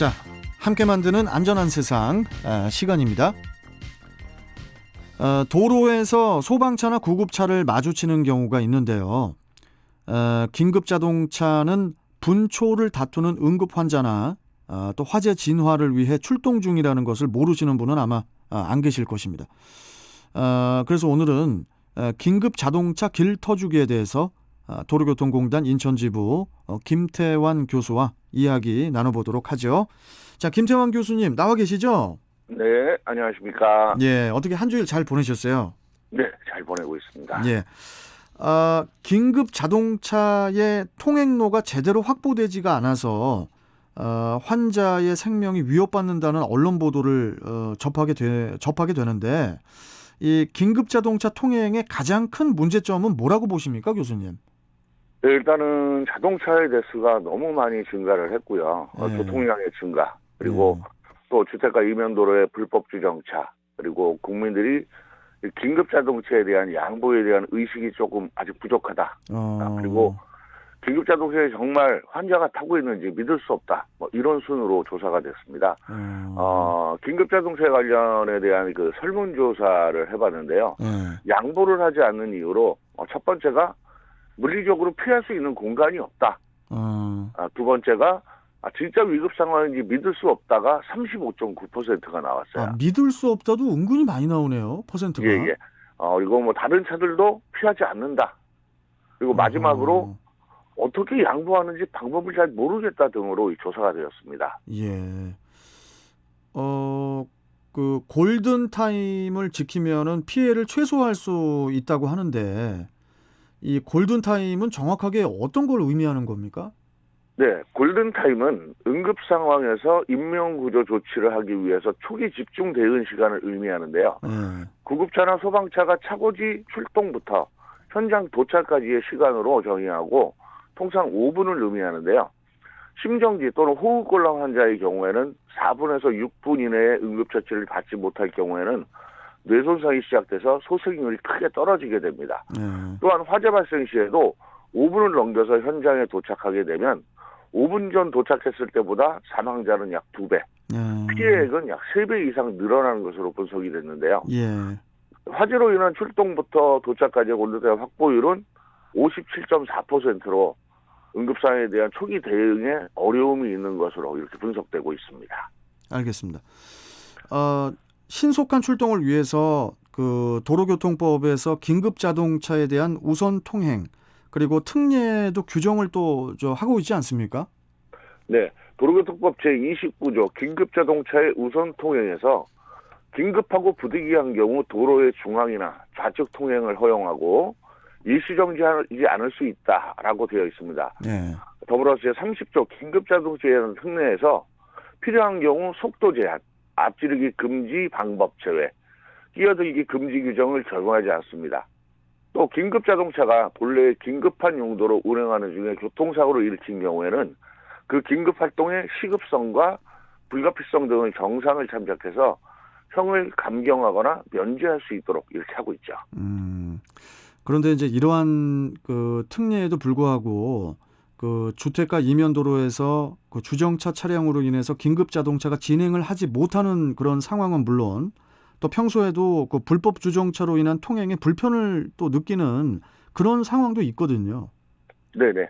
자, 함께 만드는 안전한 세상 시간입니다. 도로에서 소방차나 구급차를 마주치는 경우가 있는데요. 긴급 자동차는 분초를 다투는 응급 환자나 또 화재 진화를 위해 출동 중이라는 것을 모르시는 분은 아마 안 계실 것입니다. 그래서 오늘은 긴급 자동차 길터주기에 대해서 도로교통공단 인천지부 김태환 교수와 이야기 나눠보도록 하죠. 자, 김태환 교수님 나와 계시죠? 네, 안녕하십니까. 예, 어떻게 한 주일 잘 보내셨어요? 네, 잘 보내고 있습니다. 예. 긴급 자동차의 통행로가 제대로 확보되지가 않아서 환자의 생명이 위협받는다는 언론 보도를 접하게 되는데, 이 긴급 자동차 통행의 가장 큰 문제점은 뭐라고 보십니까, 교수님? 네, 일단은 자동차의 대수가 너무 많이 증가를 했고요. 네. 교통량의 증가, 그리고 또 주택가 이면도로의 불법 주정차, 그리고 국민들이 긴급 자동차에 대한 양보에 대한 의식이 조금 아직 부족하다. 그리고 긴급 자동차에 정말 환자가 타고 있는지 믿을 수 없다. 뭐 이런 순으로 조사가 됐습니다. 긴급 자동차 관련에 대한 그 설문조사를 해봤는데요. 양보를 하지 않는 이유로 첫 번째가 물리적으로 피할 수 있는 공간이 없다. 두 번째가 진짜 위급 상황인지 믿을 수 없다가 35.9%가 나왔어요. 믿을 수 없다도 은근히 많이 나오네요, 퍼센트가. 예. 그리고 뭐 다른 차들도 피하지 않는다. 그리고 마지막으로 어떻게 양보하는지 방법을 잘 모르겠다 등으로 조사가 되었습니다. 예. 그 골든 타임을 지키면은 피해를 최소화할 수 있다고 하는데, 이 골든 타임은 정확하게 어떤 걸 의미하는 겁니까? 네, 골든타임은 응급 상황에서 인명구조 조치를 하기 위해서 초기 집중 대응 시간을 의미하는데요. 구급차나 소방차가 차고지 출동부터 현장 도착까지의 시간으로 정의하고 통상 5분을 의미하는데요. 심정지 또는 호흡곤란 환자의 경우에는 4분에서 6분 이내에 응급처치를 받지 못할 경우에는 뇌손상이 시작돼서 소생률이 크게 떨어지게 됩니다. 또한 화재 발생 시에도 5분을 넘겨서 현장에 도착하게 되면 5분 전 도착했을 때보다 사망자는 약 2배, 피해액은 약 3배 이상 늘어나는 것으로 분석이 됐는데요. 화재로 인한 출동부터 도착까지의 골든타임 확보율은 57.4%로 응급상황에 대한 초기 대응에 어려움이 있는 것으로 이렇게 분석되고 있습니다. 알겠습니다. 신속한 출동을 위해서 그 도로교통법에서 긴급 자동차에 대한 우선 통행 그리고 특례도 규정을 또 하고 있지 않습니까? 네, 도로교통법 제29조 긴급자동차의 우선 통행에서 긴급하고 부득이한 경우 도로의 중앙이나 좌측 통행을 허용하고 일시정지하지 않을 수 있다라고 되어 있습니다. 더불어서 제30조 긴급자동차에 대한 특례에서 필요한 경우 속도 제한, 앞지르기 금지 방법 제외, 끼어들기 금지 규정을 적용하지 않습니다. 또 긴급자동차가 본래 긴급한 용도로 운행하는 중에 교통사고를 일으킨 경우에는 그 긴급활동의 시급성과 불가피성 등의 정상을 참작해서 형을 감경하거나 면제할 수 있도록 이렇게 하고 있죠. 그런데 이제 이러한 그 특례에도 불구하고 그 주택가 이면도로에서 그 주정차 차량으로 인해서 긴급자동차가 진행을 하지 못하는 그런 상황은 물론 또 평소에도 그 불법 주정차로 인한 통행에 불편을 또 느끼는 그런 상황도 있거든요. 네네.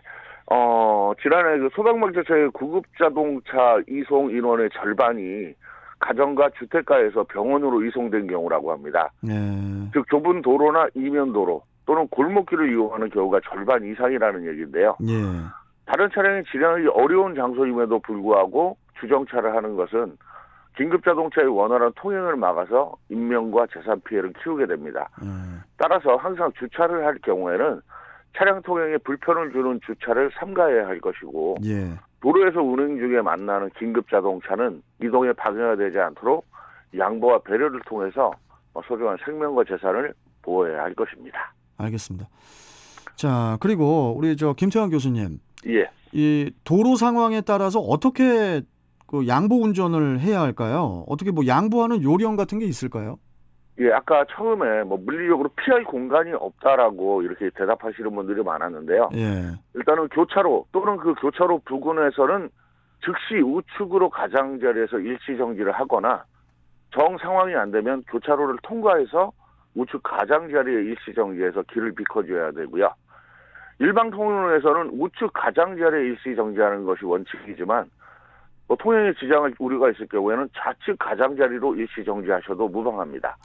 지난해 그 소방방재차의 구급자동차 이송 인원의 절반이 가정과 주택가에서 병원으로 이송된 경우라고 합니다. 즉 좁은 도로나 이면도로 또는 골목길을 이용하는 경우가 절반 이상이라는 얘기인데요. 다른 차량이 진행하기 어려운 장소임에도 불구하고 주정차를 하는 것은 긴급자동차의 원활한 통행을 막아서 인명과 재산 피해를 키우게 됩니다. 따라서 항상 주차를 할 경우에는 차량 통행에 불편을 주는 주차를 삼가해야 할 것이고 도로에서 운행 중에 만나는 긴급자동차는 이동에 방해가 되지 않도록 양보와 배려를 통해서 소중한 생명과 재산을 보호해야 할 것입니다. 알겠습니다. 자, 그리고 우리 김태환 교수님. 이 도로 상황에 따라서 어떻게 그 양보 운전을 해야 할까요? 어떻게 뭐 양보하는 요령 같은 게 있을까요? 아까 처음에 뭐 물리적으로 피할 공간이 없다라고 이렇게 대답하시는 분들이 많았는데요. 일단은 교차로 또는 그 교차로 부근에서는 즉시 우측으로 가장자리에서 일시 정지를 하거나 정 상황이 안 되면 교차로를 통과해서 우측 가장자리에 일시 정지해서 길을 비켜줘야 되고요. 일방 통로에서는 우측 가장자리에 일시 정지하는 것이 원칙이지만 통행에 지장을 우려가 있을 경우에는 좌측 가장자리로 일시 정지하셔도 무방합니다.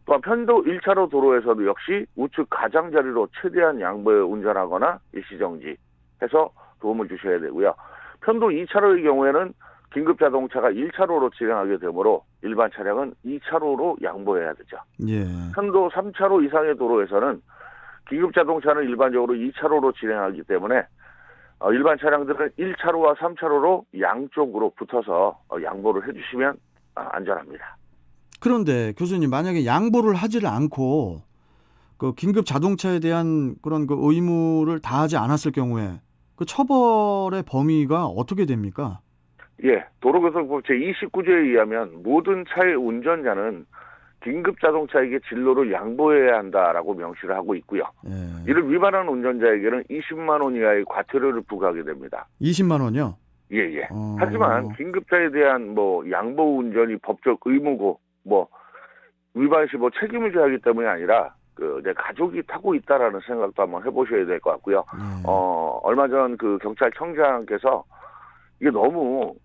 또한 편도 1차로 도로에서도 역시 우측 가장자리로 최대한 양보해 운전하거나 일시 정지해서 도움을 주셔야 되고요. 편도 2차로의 경우에는 긴급 자동차가 1차로로 진행하게 되므로 일반 차량은 2차로로 양보해야 되죠. 예. 편도 3차로 이상의 도로에서는 긴급 자동차는 일반적으로 2차로로 진행하기 때문에 일반 차량들은 1차로와 3차로로 양쪽으로 붙어서 양보를 해주시면 안전합니다. 그런데 교수님, 만약에 양보를 하지를 않고 그 긴급 자동차에 대한 그런 그 의무를 다하지 않았을 경우에 그 처벌의 범위가 어떻게 됩니까? 예, 도로교통법 제29조에 의하면 모든 차의 운전자는 긴급 자동차에게 진로를 양보해야 한다라고 명시를 하고 있고요. 예. 이를 위반한 운전자에게는 20만 원 이하의 과태료를 부과하게 됩니다. 20만 원이요? 예. 하지만 긴급차에 대한 양보 운전이 법적 의무고 위반 시 책임을 져야 하기 때문이 아니라 내 가족이 타고 있다라는 생각도 한번 해보셔야 될 것 같고요. 얼마 전 그 경찰청장께서 이게 너무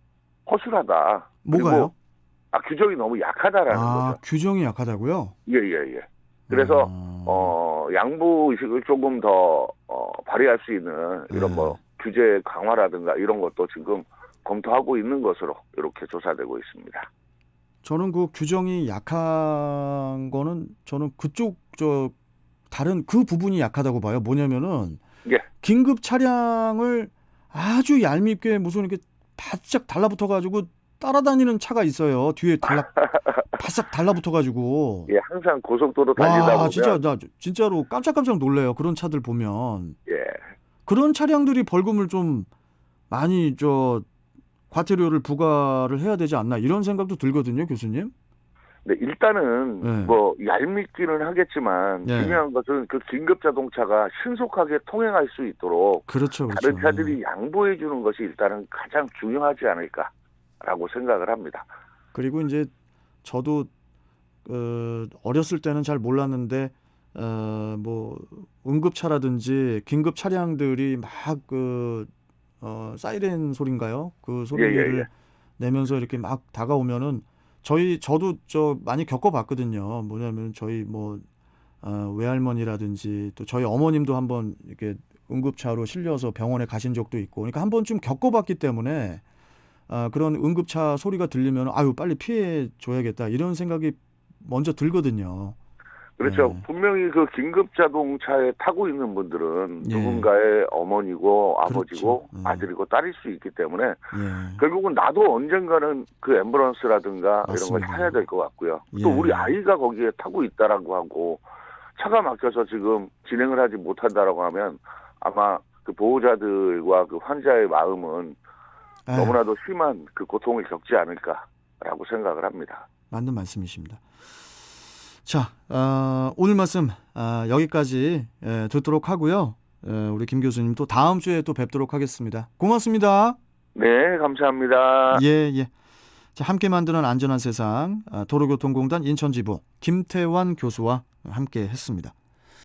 허술하다. 뭐가요? 규정이 너무 약하다라는 거죠. 규정이 약하다고요? 예. 그래서 양보 의식을 조금 더 발휘할 수 있는 이런 규제 강화라든가 이런 것도 지금 검토하고 있는 것으로 이렇게 조사되고 있습니다. 저는 그 규정이 약한 거는 저는 다른 그 부분이 약하다고 봐요. 뭐냐면은 예. 긴급 차량을 아주 얄밉게 무슨 이렇게 바짝 달라붙어가지고 따라다니는 차가 있어요. 뒤에 바싹 달라붙어가지고. 예, 항상 고속도로 달리다 보면. 진짜 나 진짜로 깜짝깜짝 놀래요. 그런 차들 보면. 예. 그런 차량들이 벌금을 좀 많이 과태료를 부과를 해야 되지 않나 이런 생각도 들거든요, 교수님. 네, 일단은 얄밉기는 하겠지만 중요한 것은 그 긴급 자동차가 신속하게 통행할 수 있도록 그렇죠. 다른 차들이 양보해 주는 것이 일단은 가장 중요하지 않을까라고 생각을 합니다. 그리고 이제 저도 어렸을 때는 잘 몰랐는데 응급차라든지 긴급 차량들이 막 사이렌 소리인가요? 그 소리를 내면서 이렇게 막 다가오면은 저도 많이 겪어봤거든요. 뭐냐면 저희 외할머니라든지 또 저희 어머님도 한번 이렇게 응급차로 실려서 병원에 가신 적도 있고, 그러니까 한번 좀 겪어봤기 때문에 그런 응급차 소리가 들리면 빨리 피해 줘야겠다 이런 생각이 먼저 들거든요. 그렇죠. 분명히 그 긴급 자동차에 타고 있는 분들은 누군가의 어머니고 아버지고 그렇죠. 아들이고 딸일 수 있기 때문에 결국은 나도 언젠가는 그 앰뷸런스라든가 맞습니다. 이런 걸 타야 될 것 같고요. 또 우리 아이가 거기에 타고 있다라고 하고 차가 막혀서 지금 진행을 하지 못한다라고 하면 아마 그 보호자들과 그 환자의 마음은 너무나도 심한 그 고통을 겪지 않을까라고 생각을 합니다. 맞는 말씀이십니다. 자, 오늘 말씀 여기까지 듣도록 하고요. 우리 김 교수님 또 다음 주에 또 뵙도록 하겠습니다. 고맙습니다. 네, 감사합니다. 예. 자, 함께 만드는 안전한 세상 도로교통공단 인천지부 김태환 교수와 함께 했습니다.